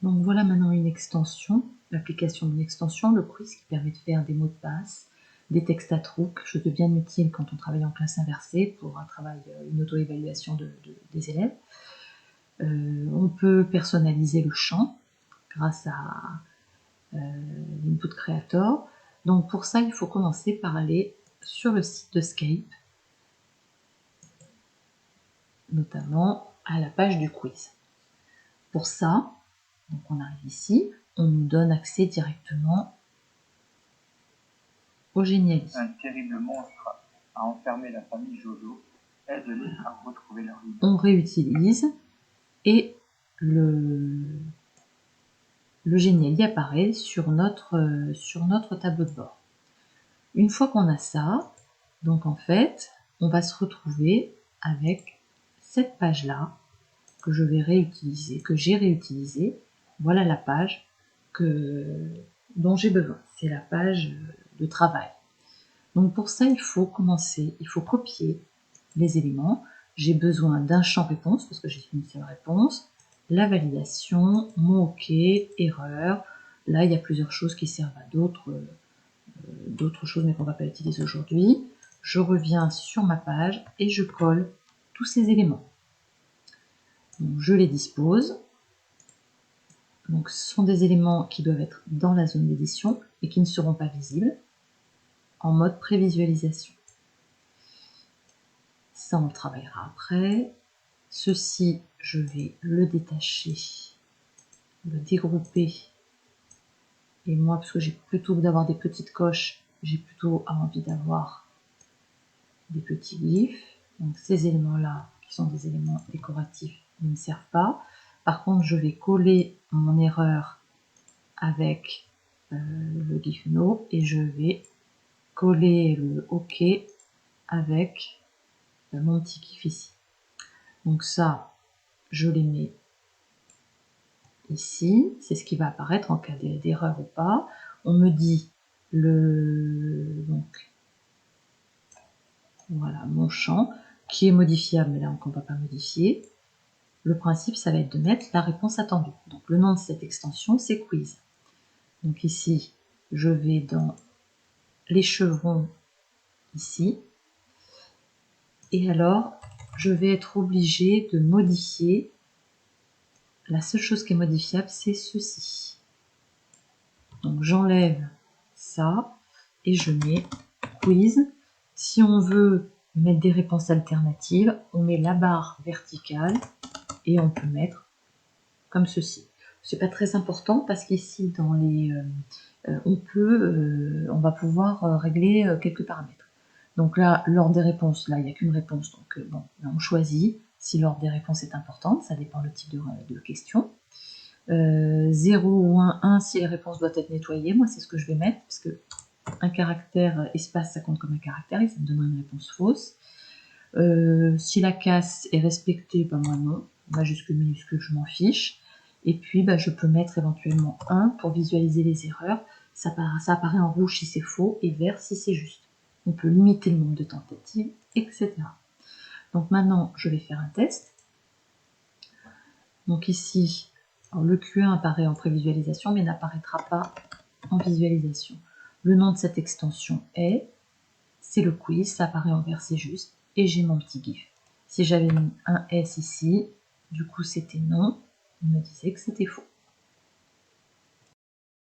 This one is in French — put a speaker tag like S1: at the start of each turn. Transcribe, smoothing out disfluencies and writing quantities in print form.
S1: Donc voilà maintenant une extension, l'application d'une extension, le quiz qui permet de faire des mots de passe, des textes à trouc, chose bien utile quand on travaille en classe inversée pour un travail, une auto-évaluation des élèves. On peut personnaliser le champ grâce à l'Input Creator. Donc pour ça, il faut commencer par aller sur le site de Scape, notamment à la page du quiz. Pour ça, donc on arrive ici, on nous donne accès directement au Geniali.
S2: Un terrible monstre a enfermé la famille Jojo. Aide-les à retrouver leur vie.
S1: On réutilise et le Geniali apparaît sur notre tableau de bord. Une fois qu'on a ça, donc en fait, on va se retrouver avec cette page-là que je vais réutiliser, que j'ai réutilisée. Voilà la page dont j'ai besoin. C'est la page de travail. Donc pour ça, il faut commencer, il faut copier les éléments. J'ai besoin d'un champ réponse, parce que j'ai une seule réponse, la validation, mon OK, erreur. Là, il y a plusieurs choses qui servent à d'autres choses, mais qu'on ne va pas utiliser aujourd'hui. Je reviens sur ma page et je colle tous ces éléments. Donc, je les dispose. Donc, ce sont des éléments qui doivent être dans la zone d'édition et qui ne seront pas visibles en mode prévisualisation. Ça, on le travaillera après. Ceci, je vais le détacher, le dégrouper. Et moi, parce que j'ai plutôt que d'avoir des petites coches, j'ai plutôt envie d'avoir des petits glyphes. Donc ces éléments-là, qui sont des éléments décoratifs, ne me servent pas. Par contre, je vais coller mon erreur avec le glyphe No et je vais coller le OK avec mon petit glyphe ici. Donc ça, je les mets ici. C'est ce qui va apparaître en cas d'erreur ou pas. On me dit donc voilà mon champ qui est modifiable, mais là on ne va pas modifier. Le principe, ça va être de mettre la réponse attendue. Donc le nom de cette extension, c'est quiz. Donc ici, je vais dans les chevrons ici. Et alors, je vais être obligée de modifier. La seule chose qui est modifiable, c'est ceci. Donc j'enlève ça et je mets quiz. Si on veut mettre des réponses alternatives, on met la barre verticale et on peut mettre comme ceci. C'est pas très important parce qu'ici dans les on va pouvoir régler quelques paramètres. Donc là, l'ordre des réponses, là il n'y a qu'une réponse, donc bon, là on choisit si l'ordre des réponses est important, ça dépend le type de question. 0 ou 1 si les réponses doivent être nettoyées, moi c'est ce que je vais mettre, parce que un caractère espace ça compte comme un caractère et ça me donnera une réponse fausse. Si la casse est respectée, ben moi non, majuscule, minuscule, je m'en fiche. Et puis ben, je peux mettre éventuellement 1 pour visualiser les erreurs. Ça apparaît en rouge si c'est faux et vert si c'est juste. On peut limiter le nombre de tentatives, etc. Donc maintenant, je vais faire un test. Donc ici, alors le Q1 apparaît en prévisualisation, mais n'apparaîtra pas en visualisation. Le nom de cette extension c'est le quiz, ça apparaît en vert, c'est juste, et j'ai mon petit GIF. Si j'avais mis un S ici, du coup c'était non, on me disait que c'était faux.